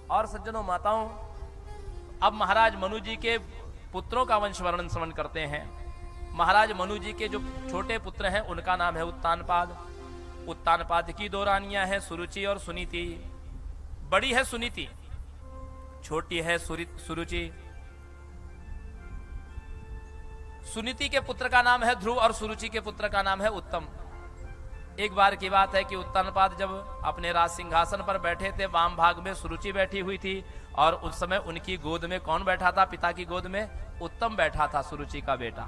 और सज्जनों माताओं, अब महाराज मनु जी के पुत्रों का वंश वर्णन श्रवण करते हैं। महाराज मनु जी के जो छोटे पुत्र हैं उनका नाम है उत्तानपाद। उत्तानपाद की दो रानियां हैं, सुरुचि और सुनीति। बड़ी है सुनीति, छोटी है सुरुचि। सुनीति के पुत्र का नाम है ध्रुव और सुरुचि के पुत्र का नाम है उत्तम। एक बार की बात है कि उत्तानपाद जब अपने राज सिंहासन पर बैठे थे, वाम भाग में सुरुचि बैठी हुई थी और उस समय उनकी गोद में कौन बैठा था? पिता की गोद में उत्तम बैठा था, सुरुचि का बेटा,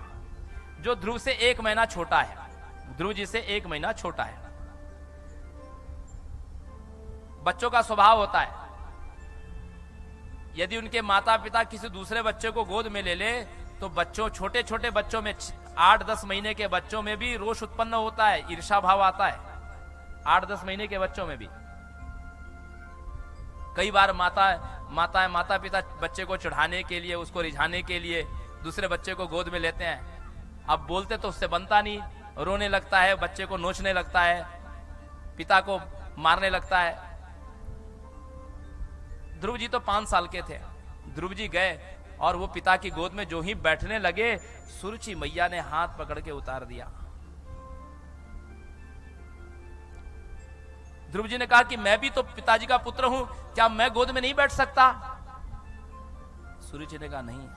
जो ध्रुव से 1 महीना छोटा है। ध्रुव जी से 1 महीना छोटा है। बच्चों का स्वभाव होता है, यदि उनके माता पिता किसी दूसरे बच्चे को गोद में ले ले तो बच्चों, छोटे छोटे बच्चों में, 8-10 महीने के बच्चों में भी रोष उत्पन्न होता है, ईर्षा भाव आता है। 8-10 महीने के बच्चों में भी कई बार माता पिता बच्चे को चढ़ाने के लिए, उसको रिझाने के लिए दूसरे बच्चे को गोद में लेते हैं। अब बोलते तो उससे बनता नहीं, रोने लगता है, बच्चे को नोचने लगता है, पिता को मारने लगता है। ध्रुव जी तो 5 साल के थे। ध्रुव जी गए और वो पिता की गोद में जो ही बैठने लगे, सुरुचि मैया ने हाथ पकड़ के उतार दिया। ध्रुव जी ने कहा कि मैं भी तो पिताजी का पुत्र हूं, क्या मैं गोद में नहीं बैठ सकता? सुरुचि ने कहा नहीं,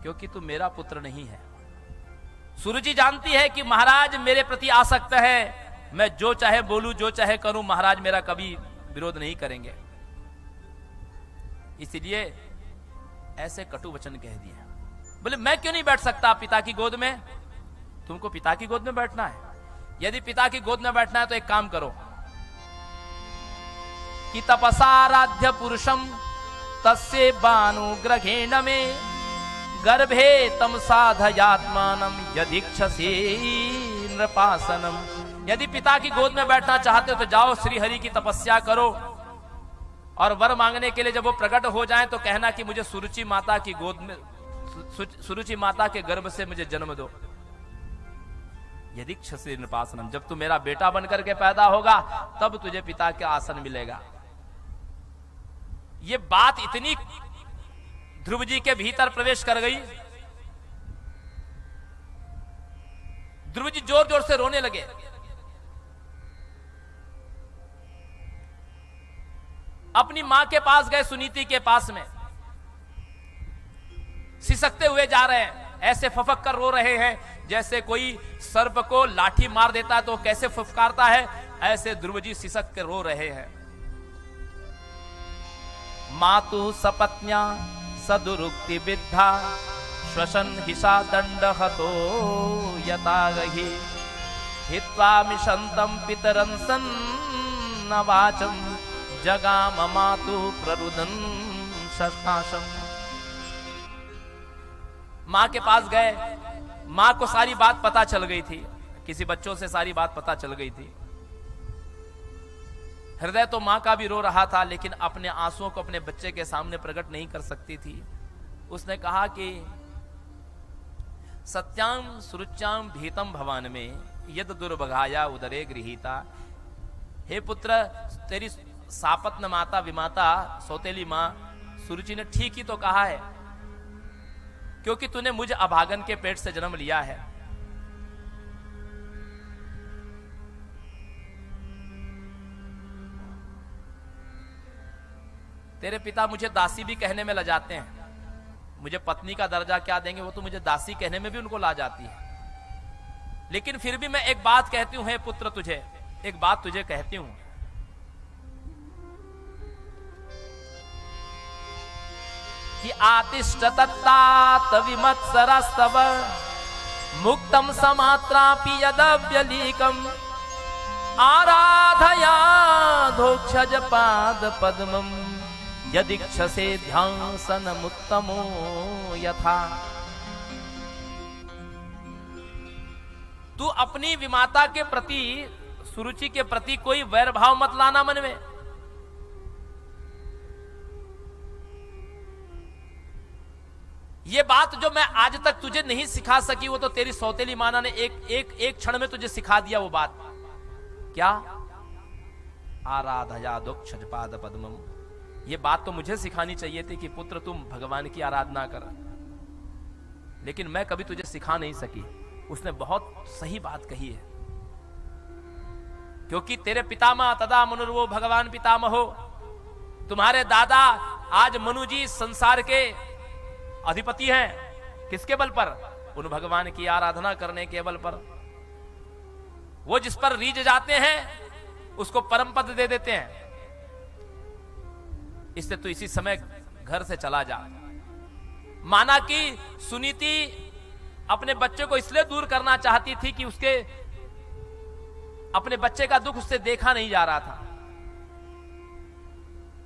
क्योंकि तू मेरा पुत्र नहीं है। सुरुचि जानती है कि महाराज मेरे प्रति आसक्त है, मैं जो चाहे बोलूं, जो चाहे करूं, महाराज मेरा कभी विरोध नहीं करेंगे। इसलिए ऐसे कटु वचन कह दिया। बोले मैं क्यों नहीं बैठ सकता पिता की गोद में? तुमको पिता की गोद में बैठना है? यदि पिता की गोद में बैठना है तो एक काम करो कि तपसाराध्य पुरुषम तस्य बानुग्रहेण में गर्भे तम साधयात्मानम यदीक्षसे नृपासनम। यदि पिता की गोद में बैठना चाहते हो तो जाओ श्री हरि की तपस्या करो और वर मांगने के लिए जब वो प्रकट हो जाए तो कहना कि मुझे सुरुचि माता की गोद में, सुरुचि माता के गर्भ से मुझे जन्म दो। यदीक्षसे नृपासनम, जब तू मेरा बेटा बनकर के पैदा होगा तब तुझे पिता के आसन मिलेगा। ये बात इतनी ध्रुव जी के भीतर प्रवेश कर गई, ध्रुव जी जोर जोर से रोने लगे। अपनी मां के पास गए, सुनीति के पास में सिसकते हुए जा रहे हैं, ऐसे फफक कर रो रहे हैं जैसे कोई सर्प को लाठी मार देता है तो कैसे फुफकारता है, ऐसे ध्रुव जी सिसक कर रो रहे हैं। मातु सपत्न्या सदुरुक्ति विद्धा श्वसन हिसा दंड हतो यतागहि हित्वा मिशंतम पितरं सन्नवाचम जगाम मातु प्ररुदन शस्ताशम। मां के पास गए, मां को सारी बात पता चल गई थी, किसी बच्चों से सारी बात पता चल गई थी। हृदय तो मां का भी रो रहा था, लेकिन अपने आंसुओं को अपने बच्चे के सामने प्रकट नहीं कर सकती थी। उसने कहा कि सत्याम सुरुच्याम भीतम भवान में यद दुर्भगाया उदरे गृहीता। हे पुत्र, तेरी सापत्न माता विमाता सौतेली मां सुरुचि ने ठीक ही तो कहा है, क्योंकि तूने मुझ अभागन के पेट से जन्म लिया है। तेरे पिता मुझे दासी भी कहने में लजाते हैं, मुझे पत्नी का दर्जा क्या देंगे, वो तो मुझे दासी कहने में भी उनको ला जाती है। लेकिन फिर भी मैं एक बात कहती हूं, हे पुत्र, तुझे एक बात तुझे कहती हूं कि आतिष्ठ तत्तात विमत्सरस्तव मुक्तम समात्रापि यदव्यलीकम आराधया धोक्षज पाद पद्मम यदीक्षसे ध्यानसनमुत्तमो यथा। तू अपनी विमाता के प्रति, सुरुचि के प्रति कोई वैर भाव मत लाना मन में। ये बात जो मैं आज तक तुझे नहीं सिखा सकी, वो तो तेरी सौतेली माना ने एक क्षण में तुझे सिखा दिया। वो बात क्या? आराधया दोक्षजपाद पद्मम। ये बात तो मुझे सिखानी चाहिए थी कि पुत्र तुम भगवान की आराधना कर, लेकिन मैं कभी तुझे सिखा नहीं सकी। उसने बहुत सही बात कही है, क्योंकि तेरे पितामह तदा मनुर्वो भगवान पितामहो, तुम्हारे दादा आज मनु जी संसार के अधिपति हैं। किसके बल पर? उन भगवान की आराधना करने के बल पर। वो जिस पर रीझ जाते हैं उसको परम पद दे देते हैं। इससे तो इसी समय घर से चला जा। माना कि सुनीति अपने बच्चे को इसलिए दूर करना चाहती थी कि उसके अपने बच्चे का दुख उससे देखा नहीं जा रहा था।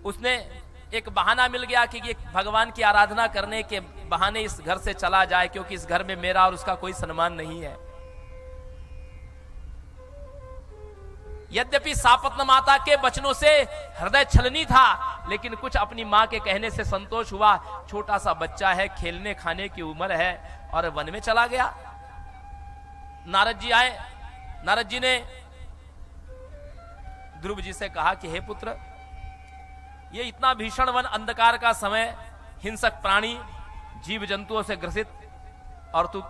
उसने एक बहाना मिल गया कि ये भगवान की आराधना करने के बहाने इस घर से चला जाए, क्योंकि इस घर में मेरा और उसका कोई सम्मान नहीं है। यद्यपि सापत्न माता के वचनों से हृदय छलनी था, लेकिन कुछ अपनी मां के कहने से संतोष हुआ। छोटा सा बच्चा है, खेलने खाने की उम्र है, और वन में चला गया। नारद जी आए। नारद जी ने ध्रुव जी से कहा कि हे पुत्र, ये इतना भीषण वन, अंधकार का समय, हिंसक प्राणी, जीव जंतुओं से ग्रसित, और तू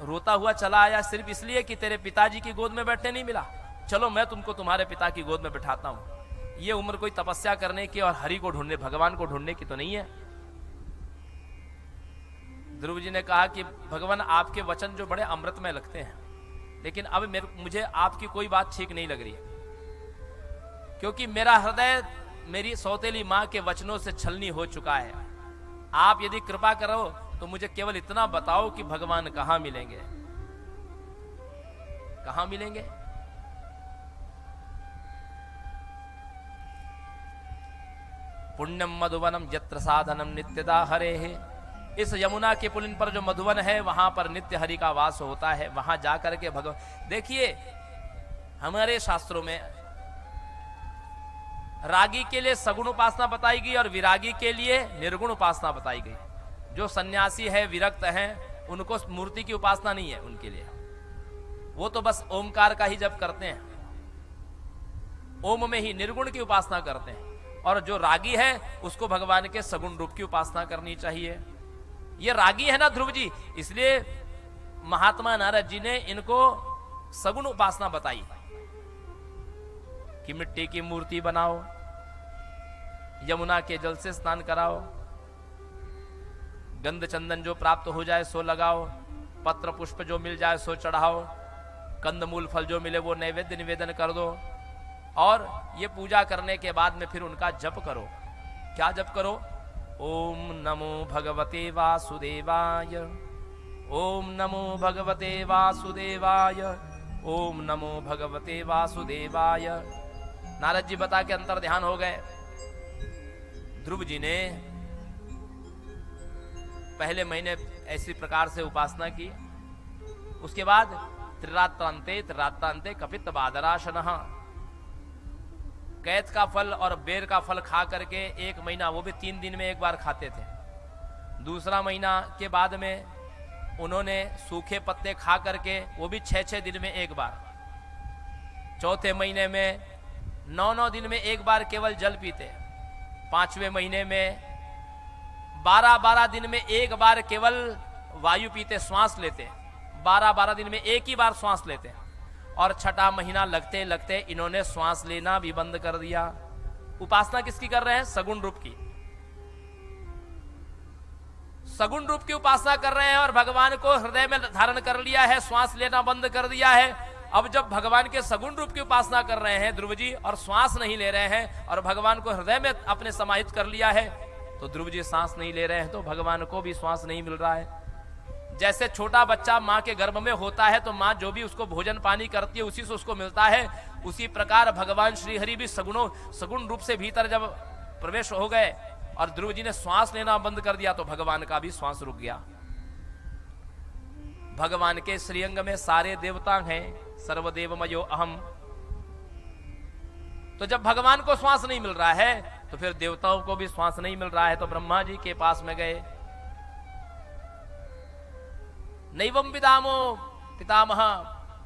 रोता हुआ चला आया सिर्फ इसलिए कि तेरे पिताजी की गोद में बैठने नहीं मिला। चलो मैं तुमको तुम्हारे पिता की गोद में बिठाता हूं। ये उम्र कोई तपस्या करने की और हरि को ढूंढने, भगवान को ढूंढने की तो नहीं है। ध्रुव जी ने कहा कि भगवान आपके वचन जो बड़े अमृत में लगते हैं, लेकिन अब मुझे आपकी कोई बात ठीक नहीं लग रही, क्योंकि मेरा हृदय मेरी सौतेली मां के वचनों से छलनी हो चुका है। आप यदि कृपा करो तो मुझे केवल इतना बताओ कि भगवान कहां मिलेंगे, कहां मिलेंगे। पुण्यम मधुवनम यत्र साधनम नित्यदा हरे है। इस यमुना के पुलिन पर जो मधुवन है, वहां पर नित्य हरि का वास होता है। वहां जाकर के भगवान, देखिए हमारे शास्त्रों में रागी के लिए सगुण उपासना बताई गई और विरागी के लिए निर्गुण उपासना बताई गई। जो सन्यासी है, विरक्त हैं, उनको मूर्ति की उपासना नहीं है उनके लिए। वो तो बस ओमकार का ही जप करते हैं, ओम में ही निर्गुण की उपासना करते हैं। और जो रागी है उसको भगवान के सगुण रूप की उपासना करनी चाहिए। ये रागी है ना ध्रुव जी, इसलिए महात्मा नारद जी ने इनको सगुण उपासना बताई कि मिट्टी की मूर्ति बनाओ, यमुना के जल से स्नान कराओ, गंध चंदन जो प्राप्त हो जाए सो लगाओ, पत्र पुष्प जो मिल जाए सो चढ़ाओ, कंदमूल फल जो मिले वो नैवेद्य निवेदन कर दो, और ये पूजा करने के बाद में फिर उनका जप करो। क्या जप करो? ओम नमो भगवते वासुदेवाय, ओम नमो भगवते वासुदेवाय, ओम नमो भगवते वासुदेवाय। नारद जी बता के अंतर ध्यान हो गए। ध्रुव जी ने पहले महीने ऐसी प्रकार से उपासना की। उसके बाद त्रिरात्रांते कपित बादराशनः, कैथ का फल और बेर का फल खा करके एक महीना, वो भी 3 दिन में एक बार खाते थे। दूसरा महीना के बाद में उन्होंने सूखे पत्ते खा करके वो भी 6-6 दिन में एक बार। चौथे महीने में 9-9 दिन में एक बार केवल जल पीते। 5वें महीने में 12-12 दिन में एक बार केवल वायु पीते, श्वास लेते। 12-12 दिन में एक ही बार श्वास लेते। और 6ठा महीना लगते लगते इन्होंने श्वास लेना भी बंद कर दिया। उपासना किसकी कर रहे हैं? सगुण रूप की। सगुण रूप की उपासना कर रहे हैं और भगवान को हृदय में धारण कर लिया है, श्वास लेना बंद कर दिया है। अब जब भगवान के सगुण रूप की उपासना कर रहे हैं ध्रुव जी, और श्वास नहीं ले रहे हैं और भगवान को हृदय में अपने समाहित कर लिया है, तो ध्रुव जी सांस नहीं ले रहे हैं तो भगवान को भी श्वास नहीं मिल रहा है। जैसे छोटा बच्चा माँ के गर्भ में होता है तो माँ जो भी उसको भोजन पानी करती है उसी से उसको मिलता है, उसी प्रकार भगवान श्री हरि भी सगुण रूप से भीतर जब प्रवेश हो गए और ध्रुव जी ने श्वास लेना बंद कर दिया तो भगवान का भी श्वास रुक गया। भगवान के श्रीअंग में सारे देवता हैं, सर्वदेवमयो अहम। तो जब भगवान को श्वास नहीं मिल रहा है तो फिर देवताओं को भी श्वास नहीं मिल रहा है, तो ब्रह्मा जी के पास में गए। नैवम विदामो पितामह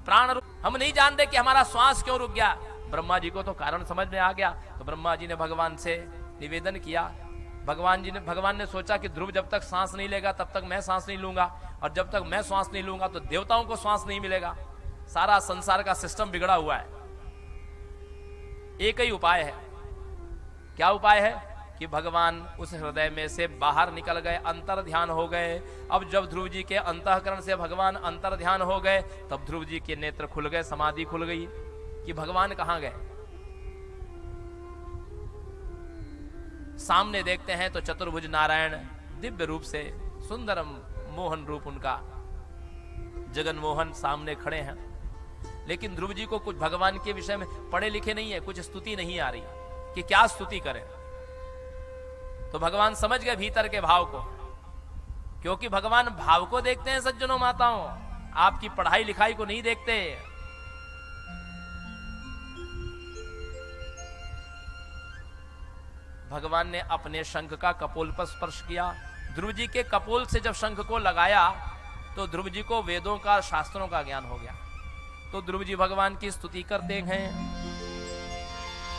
प्राण, हम नहीं जानते कि हमारा श्वास क्यों रुक गया। ब्रह्मा जी को तो कारण समझ में आ गया। तो ब्रह्मा जी ने भगवान से निवेदन किया। भगवान ने सोचा कि ध्रुव जब तक सांस नहीं लेगा तब तक मैं सांस नहीं लूंगा, और जब तक मैं सांस नहीं लूंगा तो देवताओं को सांस नहीं मिलेगा। सारा संसार का सिस्टम बिगड़ा हुआ है। एक ही उपाय है। क्या उपाय है? कि भगवान उस हृदय में से बाहर निकल गए, अंतर ध्यान हो गए। अब जब ध्रुव जी के अंतःकरण से भगवान अंतर ध्यान हो गए, तब ध्रुव जी के नेत्र खुल गए, समाधि खुल गई कि भगवान कहां गए। सामने देखते हैं तो चतुर्भुज नारायण दिव्य रूप से, सुंदर मोहन रूप उनका, जगन मोहन सामने खड़े हैं। लेकिन ध्रुव जी को कुछ भगवान के विषय में पढ़े लिखे नहीं है, कुछ स्तुति नहीं आ रही कि क्या स्तुति करें। तो भगवान समझ गए भीतर के भाव को, क्योंकि भगवान भाव को देखते हैं सज्जनों माताओं, आपकी पढ़ाई लिखाई को नहीं देखते। भगवान ने अपने शंख का कपोल पर स्पर्श किया। ध्रुव जी के कपोल से जब शंख को लगाया तो ध्रुव जी को वेदों का, शास्त्रों का ज्ञान हो गया। तो ध्रुव जी भगवान की स्तुति करते हैं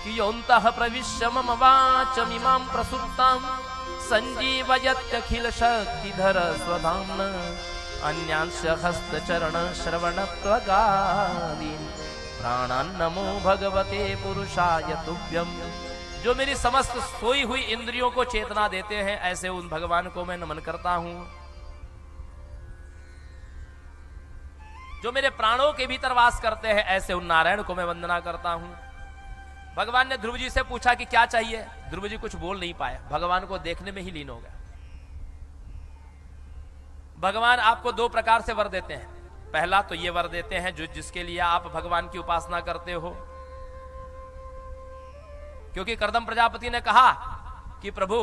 कि योऽन्तः प्रविश्य मम वाचमिमां प्रसुप्तां संजीवयत्यखिल शक्तिधर स्वधाम्ना अन्यांश हस्तचरण श्रवण त्वगादीन् प्राणान् नमो भगवते पुरुषाय तुभ्यम्। जो मेरी समस्त सोई हुई इंद्रियों को चेतना देते हैं, ऐसे उन भगवान को मैं नमन करता हूं। जो मेरे प्राणों के भीतर वास करते हैं, ऐसे उन नारायण को मैं वंदना करता हूं। भगवान ने ध्रुव जी से पूछा कि क्या चाहिए। ध्रुव जी कुछ बोल नहीं पाए, भगवान को देखने में ही लीन हो गया। भगवान आपको दो प्रकार से वर देते हैं। पहला तो ये वर देते हैं जो जिसके लिए आप भगवान की उपासना करते हो, क्योंकि कर्दम प्रजापति ने कहा कि प्रभु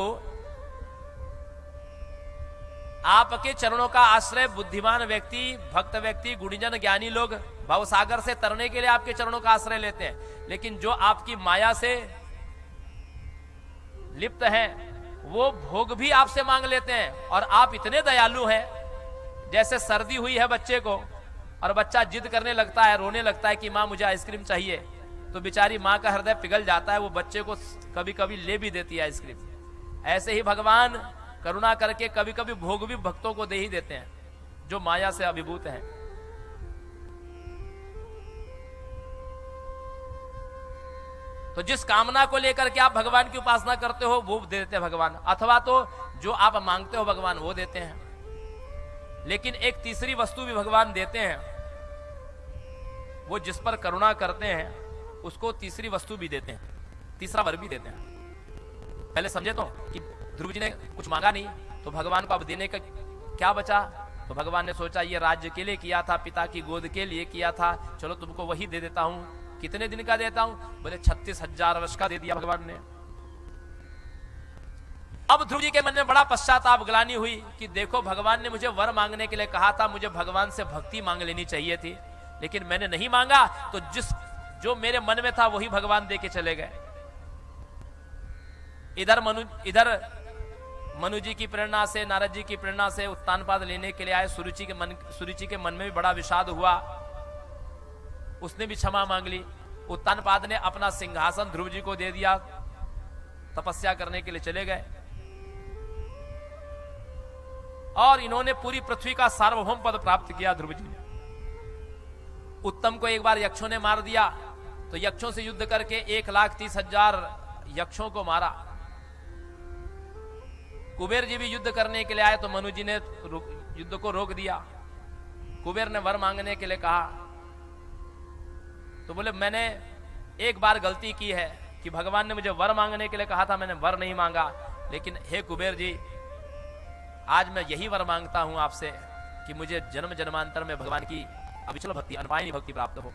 आपके चरणों का आश्रय बुद्धिमान व्यक्ति, भक्त व्यक्ति, गुणीजन, ज्ञानी लोग भवसागर से तरने के लिए आपके चरणों का आश्रय लेते हैं। लेकिन जो आपकी माया से लिप्त हैं, वो भोग भी आपसे मांग लेते हैं। और आप इतने दयालु हैं, जैसे सर्दी हुई है बच्चे को और बच्चा जिद करने लगता है, रोने लगता है कि माँ मुझे आइसक्रीम चाहिए, तो बेचारी माँ का हृदय पिघल जाता है, वो बच्चे को कभी कभी ले भी देती है आइसक्रीम। ऐसे ही भगवान करुणा करके कभी कभी भोग भी भक्तों को दे ही देते हैं जो माया से अभिभूत हैं। तो जिस कामना को लेकर के आप भगवान की उपासना करते हो वो दे देते हैं भगवान, अथवा तो जो आप मांगते हो भगवान वो देते हैं। लेकिन एक तीसरी वस्तु भी भगवान देते हैं, वो जिस पर करुणा करते हैं उसको तीसरी वस्तु भी देते हैं, तीसरा वर भी देते हैं। पहले समझे तो कि ध्रुव जी ने कुछ मांगा नहीं, तो भगवान को अब देने का क्या बचा। तो भगवान ने सोचा ये राज्य के लिए किया था, पिता की गोद के लिए किया था, चलो तुमको वही दे देता हूं। कितने दिन का देता हूं? बोले 36,000 वर्ष का दे दिया भगवान ने। अब ध्रुव जी के मन में बड़ा पश्चाताप, ग्लानि हुई कि देखो भगवान ने मुझे वर मांगने के लिए कहा था, मुझे भगवान से भक्ति मांग लेनी चाहिए थी, लेकिन मैंने नहीं मांगा, तो जो मेरे मन में था वही भगवान दे के चले गए। इधर मनु जी की प्रेरणा से, नारद जी की प्रेरणा से उत्तानपाद लेने के लिए आए। सुरुचि के मन में भी बड़ा विषाद हुआ, उसने भी क्षमा मांग ली। उत्तानपाद ने अपना सिंहासन ध्रुव जी को दे दिया, तपस्या करने के लिए चले गए। और इन्होंने पूरी पृथ्वी का सार्वभौम पद प्राप्त किया ध्रुव जी ने। उत्तम को एक बार यक्षों ने मार दिया, तो यक्षों से युद्ध करके 1,30,000 यक्षों को मारा। कुबेर जी भी युद्ध करने के लिए आए, तो मनु जी ने युद्ध को रोक दिया। कुबेर ने वर मांगने के लिए कहा, तो बोले मैंने एक बार गलती की है कि भगवान ने मुझे वर मांगने के लिए कहा था, मैंने वर नहीं मांगा। लेकिन हे कुबेर जी, आज मैं यही वर मांगता हूं आपसे कि मुझे जन्म जन्मांतर में भगवान की अविचल भक्ति, अनपायनी भक्ति प्राप्त हो।